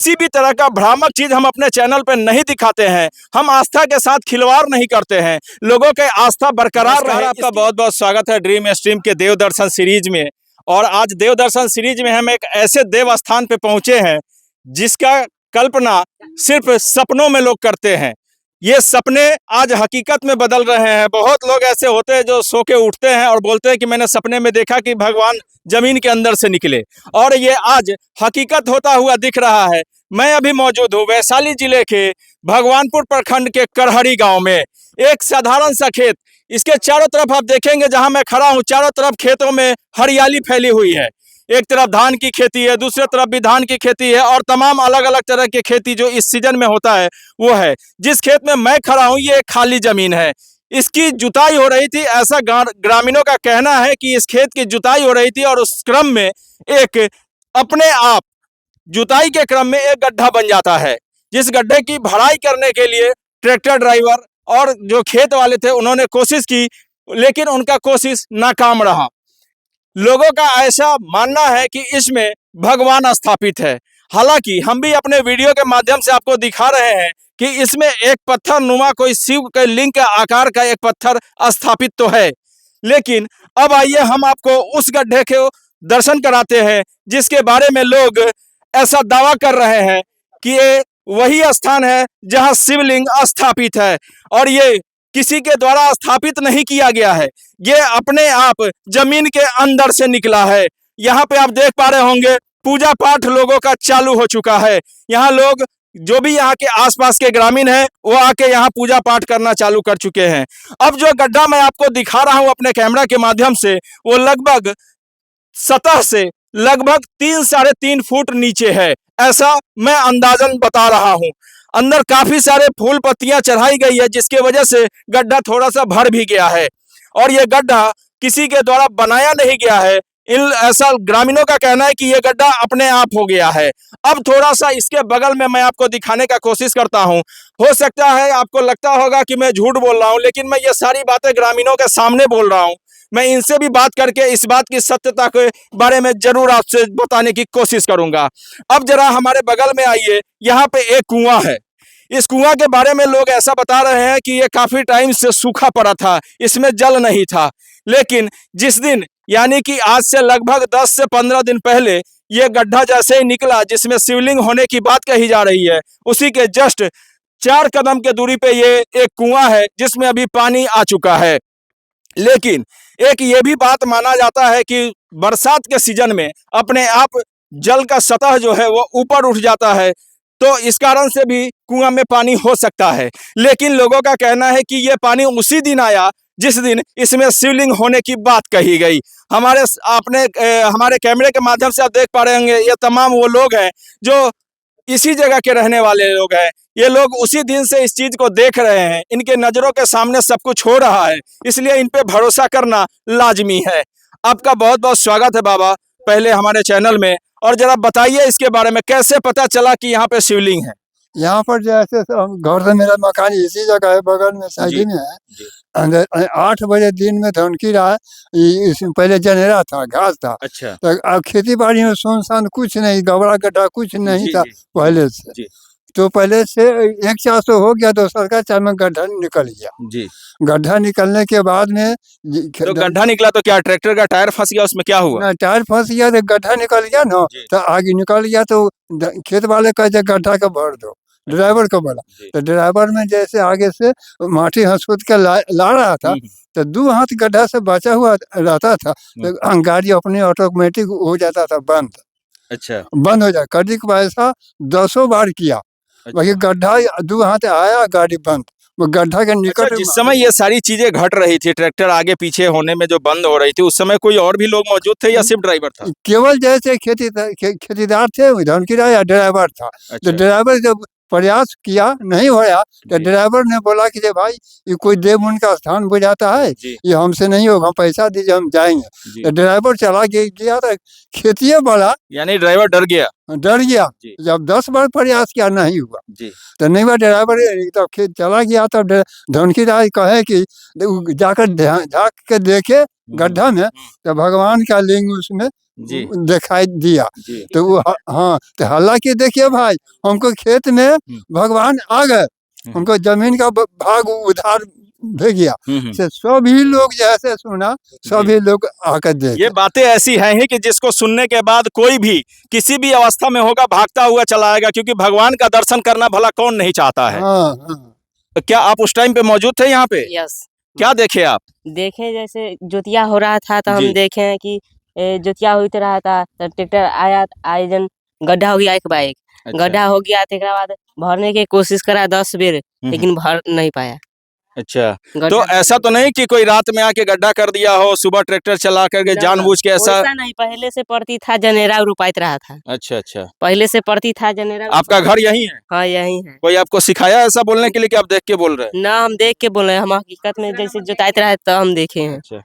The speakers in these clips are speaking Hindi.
किसी भी तरह का भ्रामक चीज हम अपने चैनल पे नहीं दिखाते हैं। हम आस्था के साथ खिलवाड़ नहीं करते हैं। लोगों के आस्था बरकरार रहे। आपका बहुत बहुत स्वागत है ड्रीम स्ट्रीम के देव दर्शन सीरीज में। और आज देव दर्शन सीरीज में हम एक ऐसे देव स्थान पे पहुंचे हैं जिसका कल्पना सिर्फ सपनों में लोग करते हैं। ये सपने आज हकीकत में बदल रहे हैं। बहुत लोग ऐसे होते हैं जो सो के उठते हैं और बोलते हैं कि मैंने सपने में देखा कि भगवान जमीन के अंदर से निकले, और ये आज हकीकत होता हुआ दिख रहा है। मैं अभी मौजूद हूँ वैशाली जिले के भगवानपुर प्रखंड के करहरी गांव में। एक साधारण सा खेत, इसके चारों तरफ आप देखेंगे जहां मैं खड़ा हूं, चारों तरफ खेतों में हरियाली फैली हुई है। एक तरफ धान की खेती है, दूसरे तरफ भी धान की खेती है, और तमाम अलग अलग तरह की खेती जो इस सीजन में होता है वो है। जिस खेत में मैं खड़ा हूं ये खाली जमीन है, इसकी जुताई हो रही थी। ऐसा ग्रामीणों का कहना है कि इस खेत की जुताई हो रही थी और उस क्रम में एक अपने आप जुताई के क्रम में एक गड्ढा बन जाता है। जिस गड्ढे की भराई करने के लिए ट्रैक्टर ड्राइवर और जो खेत वाले थे उन्होंने कोशिश की, लेकिन उनका कोशिश नाकाम रहा। लोगों का ऐसा मानना है कि इसमें भगवान स्थापित है। हालांकि हम भी अपने वीडियो के माध्यम से आपको दिखा रहे हैं कि इसमें एक पत्थर नुमा कोई शिव के लिंग के आकार का एक पत्थर स्थापित तो है, लेकिन अब आइए हम आपको उस गड्ढे के दर्शन कराते हैं जिसके बारे में लोग ऐसा दावा कर रहे हैं कि ये वही स्थान है जहां शिवलिंग स्थापित है। और ये किसी के द्वारा स्थापित नहीं किया गया है, ये अपने आप जमीन के अंदर से निकला है। यहाँ पे आप देख पा रहे होंगे पूजा पाठ लोगों का चालू हो चुका है। यहाँ लोग जो भी यहाँ के आसपास के ग्रामीण हैं वो आके यहाँ पूजा पाठ करना चालू कर चुके हैं। अब जो गड्ढा मैं आपको दिखा रहा हूँ अपने कैमरा के माध्यम से, वो लगभग सतह से लगभग 3-3.5 फुट नीचे है, ऐसा मैं अंदाजन बता रहा हूँ। अंदर काफी सारे फूल पत्तियां चढ़ाई गई है जिसके वजह से गड्ढा थोड़ा सा भर भी गया है। और ये गड्ढा किसी के द्वारा बनाया नहीं गया है। ऐसा ग्रामीणों का कहना है कि ये गड्ढा अपने आप हो गया है। अब थोड़ा सा इसके बगल में मैं आपको दिखाने का कोशिश करता हूँ। हो सकता है आपको लगता होगा कि मैं झूठ बोल रहा हूँ, लेकिन मैं ये सारी बातें ग्रामीणों के सामने बोल रहा हूँ। मैं इनसे भी बात करके इस बात की सत्यता के बारे में जरूर आपसे बताने की कोशिश करूंगा। अब जरा हमारे बगल में आइए, यहाँ पे एक कुआं है। इस कुआं के बारे में लोग ऐसा बता रहे हैं कि ये काफी टाइम से सूखा पड़ा था, इसमें जल नहीं था। लेकिन जिस दिन यानी कि आज से लगभग 10 से 15 दिन पहले ये गड्ढा जैसे ही निकला जिसमें शिवलिंग होने की बात कही जा रही है, उसी के जस्ट 4 कदम के दूरी पे ये एक कुआं है जिसमें अभी पानी आ चुका है। लेकिन एक ये भी बात माना जाता है कि बरसात के सीजन में अपने आप जल का सतह जो है वो ऊपर उठ जाता है, तो इस कारण से भी कुआं में पानी हो सकता है। लेकिन लोगों का कहना है कि ये पानी उसी दिन आया जिस दिन इसमें शिवलिंग होने की बात कही गई। हमारे कैमरे के माध्यम से आप देख पा रहे होंगे ये तमाम वो लोग हैं जो इसी जगह के रहने वाले लोग हैं। ये लोग उसी दिन से इस चीज को देख रहे हैं, इनके नजरों के सामने सब कुछ हो रहा है, इसलिए इन पे भरोसा करना लाजमी है। आपका बहुत बहुत स्वागत है बाबा पहले हमारे चैनल में, और जरा बताइए इसके बारे में कैसे पता चला कि यहाँ पे शिवलिंग है। यहाँ पर जैसे घर से मेरा मकान इसी जगह है, बगल में साइड में है। 8 बजे दिन में धनकी रहा, इसमें पहले जनेरा था, घास था। अच्छा। तो अब खेती बाड़ी में सुनसान कुछ नहीं, गबड़ा गड्ढा कुछ नहीं था पहले से। तो पहले से एक चार तो हो गया, दूसरा का चार में गड्ढा निकल गया जी। गड्ढा निकलने के बाद में तो गड्ढा निकला तो क्या ट्रैक्टर का टायर फंस गया, उसमें क्या हुआ? टायर फंस गया तो गड्ढा निकल गया ना, तो आगे निकल गया तो खेत वाले का गड्ढा का भर दो, ड्राइवर को बोला। तो ड्राइवर में जैसे आगे से माटी हंसूत के ला रहा था, तो 2 हाथ गड्ढा से बचा हुआ रहता था, तो गाड़ी अपने ऑटोमेटिक हो जाता था बंद। अच्छा, बंद हो जाए। कड़ी को ऐसा 10 बार किया। वही गड्ढा 2 हाथ आया, गाड़ी बंद। वो गड्ढा के निकट। अच्छा, जिस समय ये सारी चीजें घट रही थी, ट्रैक्टर आगे पीछे होने में जो बंद हो रही थी, उस समय कोई और भी लोग मौजूद थे या सिर्फ ड्राइवर था? केवल जैसे खेतीदार थे, धनकीरा या ड्राइवर था। अच्छा। तो ड्राइवर जब प्रयास किया नहीं होया, तो ड्राइवर ने बोला कि भाई ये कोई देव मुनि का स्थान बुझाता है, ये हमसे नहीं होगा, हम पैसा दीजिए, हम जाएंगे। तो ड्राइवर चला गया था, खेतिए बढ़ा, यानी ड्राइवर डर गया। डर गया। जी। जब 10 बार प्रयास किया नहीं हुआ, जी तो नहीं हुआ, ड्राइवर तब खेत चला गया। तब धनखी राय कहे कि जाकर झाँक के देखे गड्ढा में, तो भगवान का लिंग उसमें जी दिखाई दिया। जी तो वो हाँ, तो हालांकि देखिए भाई, हमको खेत में भगवान आ गए, हमको जमीन का भाग उधार दे गया। से सभी लोग जैसे सुना, सभी लोग आकर देखे। ये बातें ऐसी हैं ही कि जिसको सुनने के बाद कोई भी किसी भी अवस्था में होगा भागता हुआ चला आएगा, क्योंकि भगवान का दर्शन करना भला कौन नहीं चाहता है। हाँ हाँ। तो क्या आप उस टाइम पे मौजूद थे यहाँ पे? यस, क्या देखे आप? देखे जैसे जोतिया हो रहा था, तो जी। हम देखे हैं कि जोतिया होते रहा था, तो ट्रैक्टर आया, आए जन गड्ढा हो गया एक बाइक, अच्छा। गड्ढा हो गया तो एकरा बाद भरने की कोशिश करा 10 बेर, लेकिन भर नहीं पाया। अच्छा, तो गड्ढा ऐसा तो नहीं कि कोई रात में आके गड्ढा कर दिया हो, सुबह ट्रैक्टर चला करके ना, जानबूझ के ऐसा? वैसा नहीं, पहले से पड़ती था जनेरा रुपाइत रहा था, अच्छा अच्छा, पहले से पड़ती था जनेरा। आपका घर यहीं है? हाँ यही है। कोई आपको सिखाया ऐसा बोलने के लिए कि आप देख के बोल रहे हैं? ना, हम देख के बोल रहे हैं, हम हकीकत में जैसे जोताइत रहा तो हम देखे हैं। अच्छा,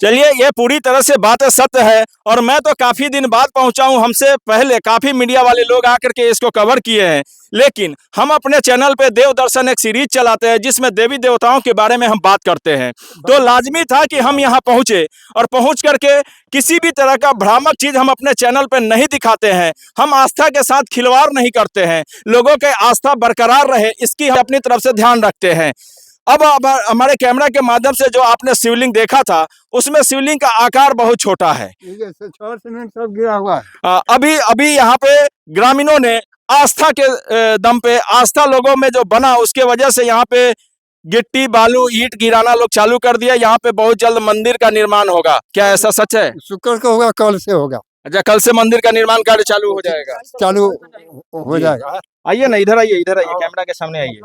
चलिए, ये पूरी तरह से बात सत्य है, और मैं तो काफी दिन बाद पहुंचा हूं। हमसे पहले काफी मीडिया वाले लोग आकर के इसको कवर किए हैं, लेकिन हम अपने चैनल पे देव दर्शन एक सीरीज चलाते हैं जिसमें देवी देवताओं के बारे में हम बात करते हैं। तो लाजमी था कि हम यहाँ पहुंचे, और पहुंच करके किसी भी तरह का भ्रामक चीज हम अपने चैनल पे नहीं दिखाते हैं। हम आस्था के साथ खिलवाड़ नहीं करते हैं, लोगों के आस्था बरकरार रहे इसकी हम अपनी तरफ से ध्यान रखते हैं। अब हमारे कैमरा के माध्यम से जो आपने शिवलिंग देखा था, उसमें शिवलिंग का आकार बहुत छोटा है। छड़ सीमेंट सब गिरा हुआ है। अभी अभी यहाँ पे ग्रामीणों ने आस्था के दम पे, आस्था लोगों में जो बना उसके वजह से यहाँ पे गिट्टी बालू ईंट गिराना लोग चालू कर दिया। यहाँ पे बहुत जल्द मंदिर का निर्माण होगा, क्या ऐसा सच है? शुक्र को होगा, कल से होगा। अच्छा, कल से मंदिर का निर्माण कार्य चालू हो जाएगा? चालू हो जाएगा। आइए ना, इधर आइए, इधर आइए, कैमरा के सामने आइए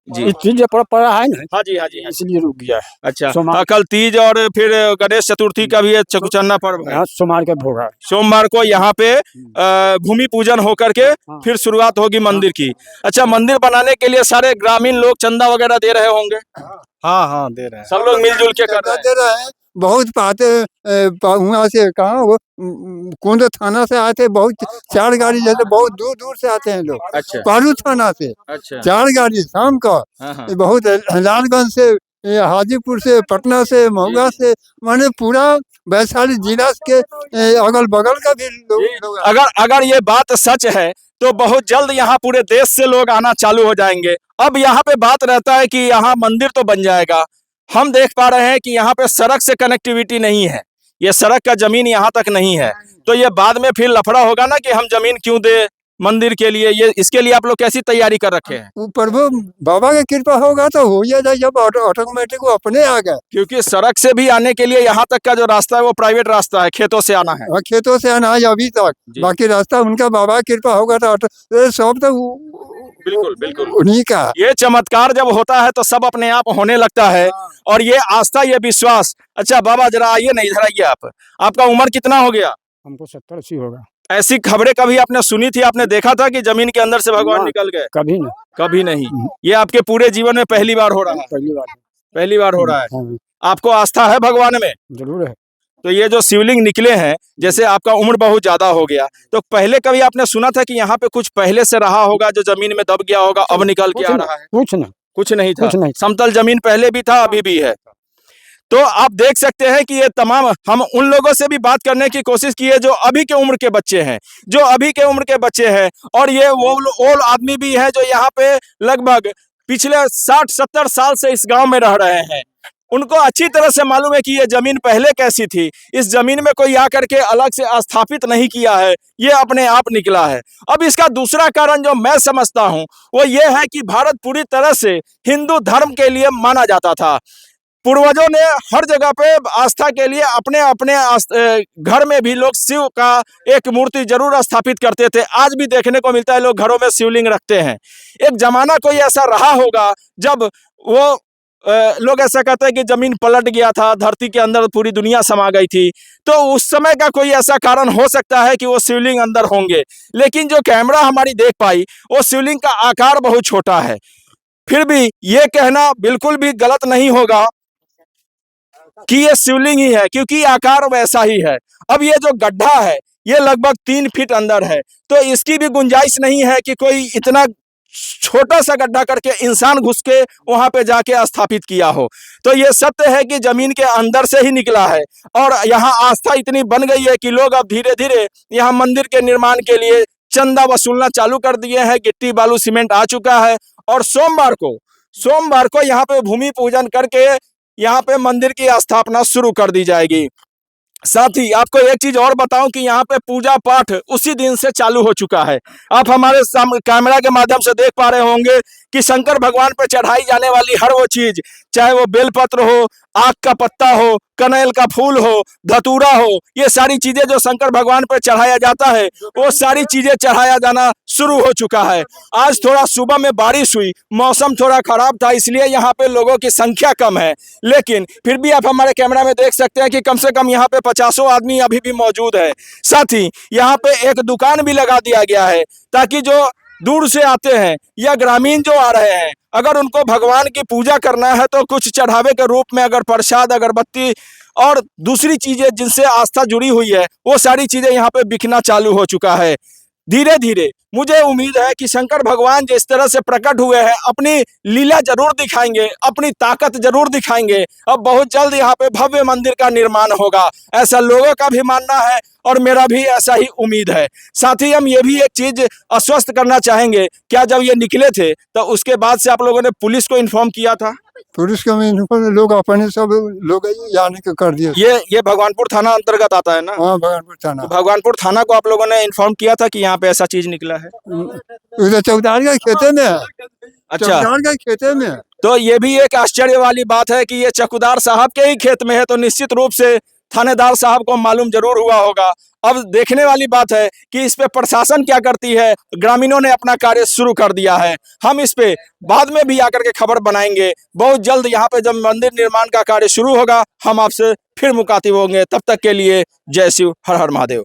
जी। तीज पड़ा है ना, हाँ जी, हाँ जी, हाँ जी। इसलिए रुक गया है। अच्छा, सोमवार- हाँ, कल तीज और फिर गणेश चतुर्थी का भी चकुचन्ना पर्व है। हाँ, सोमवार का भोग है। सोमवार को यहाँ पे भूमि पूजन होकर के फिर शुरुआत होगी मंदिर की। अच्छा, मंदिर बनाने के लिए सारे ग्रामीण लोग चंदा वगैरह दे रहे होंगे? हाँ हाँ, दे रहे हैं। सब लोग मिलजुल के कर रहे दे रहे हैं। बहुत पाते वहाँ से, कहाँ वो कुंद थाना से आते, बहुत 4 गाड़ी जैसे बहुत दूर दूर से आते हैं लोग। अच्छा पारू थाना से अच्छा, 4 गाड़ी शाम का। हाँ हाँ, बहुत लालगंज से, हाजीपुर से, पटना से, महुआ से, माने पूरा वैशाली जिला के अगल बगल का भी लोग अगर ये बात सच है तो बहुत जल्द यहाँ पूरे देश से लोग आना चालू हो जाएंगे। अब यहाँ पे बात रहता है कि यहाँ मंदिर तो बन जाएगा, हम देख पा रहे हैं कि यहाँ पे सड़क से कनेक्टिविटी नहीं है, ये सड़क का जमीन यहाँ तक नहीं है, तो ये बाद में फिर लफड़ा होगा ना कि हम जमीन क्यों दे मंदिर के लिए। ये इसके लिए आप लोग कैसी तैयारी कर रखे हैं? ऊपर वो बाबा की कृपा होगा तो हो ही जाए, जब ऑटोमेटिक वो अपने आ गए। क्योंकि सड़क से भी आने के लिए यहाँ तक का जो रास्ता है वो प्राइवेट रास्ता है, खेतों से आना है। खेतों से अनाज अभी तक, बाकी रास्ता उनका बाबा की कृपा होगा तो सब तो बिल्कुल बिल्कुल उन्हीं का। ये चमत्कार जब होता है तो सब अपने आप होने लगता है, और ये आस्था, ये विश्वास। अच्छा बाबा, जरा आइए ना, इधर आइए। आपका उम्र कितना हो गया? हमको 70-80 होगा। ऐसी खबरें कभी आपने सुनी थी, आपने देखा था कि जमीन के अंदर से भगवान ना। निकल गए? कभी ना, कभी नहीं। ये आपके पूरे जीवन में पहली बार हो रहा है? पहली बार। पहली बार हो रहा है। हाँ, आपको आस्था है भगवान में? जरूर है। तो ये जो शिवलिंग निकले हैं, जैसे आपका उम्र बहुत ज्यादा हो गया, तो पहले कभी आपने सुना था कि यहाँ पे कुछ पहले से रहा होगा जो जमीन में दब गया होगा, अब निकल के आ रहा है? कुछ ना, कुछ नहीं था। कुछ नहीं। समतल जमीन पहले भी था, अभी भी है। तो आप देख सकते हैं कि ये तमाम, हम उन लोगों से भी बात करने की कोशिश की है जो अभी के उम्र के बच्चे हैं, और ये वो आदमी भी है जो यहाँ पे लगभग पिछले 60-70 साल से इस गांव में रह रहे हैं। उनको अच्छी तरह से मालूम है कि ये जमीन पहले कैसी थी। इस जमीन में कोई आकर के अलग से स्थापित नहीं किया है, ये अपने आप निकला है। अब इसका दूसरा कारण जो मैं समझता हूँ वो ये है कि भारत पूरी तरह से हिंदू धर्म के लिए माना जाता था। पूर्वजों ने हर जगह पे आस्था के लिए अपने अपने घर में भी लोग शिव का एक मूर्ति जरूर स्थापित करते थे। आज भी देखने को मिलता है, लोग घरों में शिवलिंग रखते हैं। एक जमाना कोई ऐसा रहा होगा जब वो लोग ऐसा कहते हैं कि जमीन पलट गया था, धरती के अंदर पूरी दुनिया समा गई थी, तो उस समय का कोई ऐसा कारण हो सकता है कि वो शिवलिंग अंदर होंगे। लेकिन जो कैमरा हमारी देख पाई, वो शिवलिंग का आकार बहुत छोटा है। फिर भी ये कहना बिल्कुल भी गलत नहीं होगा कि ये शिवलिंग ही है, क्योंकि आकार वैसा ही है। अब ये जो गड्ढा है, ये लगभग 3 फीट अंदर है। तो इसकी भी गुंजाइश नहीं है कि कोई इतना छोटा सा गड्ढा करके इंसान घुस के वहां पे जाके स्थापित किया हो। तो ये सत्य है कि जमीन के अंदर से ही निकला है और यहाँ आस्था इतनी बन गई है कि लोग अब धीरे धीरे यहाँ मंदिर के निर्माण के लिए चंदा वसूलना चालू कर दिए हैं। गिट्टी बालू सीमेंट आ चुका है और सोमवार को यहाँ पे भूमि पूजन करके यहाँ पे मंदिर की स्थापना शुरू कर दी जाएगी। साथ ही आपको एक चीज और बताऊं कि यहाँ पे पूजा पाठ उसी दिन से चालू हो चुका है। आप हमारे कैमरा के माध्यम से देख पा रहे होंगे कि शंकर भगवान पे चढ़ाई जाने वाली हर वो चीज, चाहे वो बेलपत्र हो, आक का पत्ता हो, कनैल का फूल हो, धतूरा हो, ये सारी चीजें जो शंकर भगवान पे चढ़ाया जाता है वो सारी चीजें चढ़ाया जाना शुरू हो चुका है। आज थोड़ा सुबह में बारिश हुई, मौसम थोड़ा खराब था, इसलिए यहाँ पे लोगों की संख्या कम है, लेकिन फिर भी आप हमारे कैमरा में देख सकते हैं कि कम से कम यहाँ पे 50 आदमी अभी भी मौजूद है। साथ ही यहाँ पे एक दुकान भी लगा दिया गया है ताकि जो दूर से आते हैं या ग्रामीण जो आ रहे हैं, अगर उनको भगवान की पूजा करना है तो कुछ चढ़ावे के रूप में अगर प्रसाद, अगरबत्ती और दूसरी चीजें जिनसे आस्था जुड़ी हुई है वो सारी चीजें यहाँ पे बिकना चालू हो चुका है। धीरे धीरे मुझे उम्मीद है कि शंकर भगवान जिस तरह से प्रकट हुए हैं अपनी लीला जरूर दिखाएंगे, अपनी ताकत जरूर दिखाएंगे। अब बहुत जल्द यहाँ पे भव्य मंदिर का निर्माण होगा, ऐसा लोगों का भी मानना है और मेरा भी ऐसा ही उम्मीद है। साथ ही हम ये भी एक चीज आश्वस्त करना चाहेंगे, क्या जब ये निकले थे तो उसके बाद से आप लोगों ने पुलिस को इन्फॉर्म किया था? पुलिस के में लोग अपने सब लोग जाने के कर दिए। ये भगवानपुर थाना अंतर्गत आता है ना? हाँ, भगवानपुर थाना। तो भगवानपुर थाना को आप लोगों ने इन्फॉर्म किया था कि यहाँ पे ऐसा चीज निकला है? उधर चौकीदार के खेते में है। अच्छा, चौकीदार के खेते में है। तो ये भी एक आश्चर्य वाली बात है कि ये चौकीदार साहब के ही खेत में है, तो निश्चित रूप से थानेदार साहब को मालूम जरूर हुआ होगा। अब देखने वाली बात है कि इस पे प्रशासन क्या करती है। ग्रामीणों ने अपना कार्य शुरू कर दिया है, हम इस पे बाद में भी आकर के खबर बनाएंगे। बहुत जल्द यहाँ पे जब मंदिर निर्माण का कार्य शुरू होगा हम आपसे फिर मुखातिब होंगे। तब तक के लिए जय शिव, हर हर महादेव।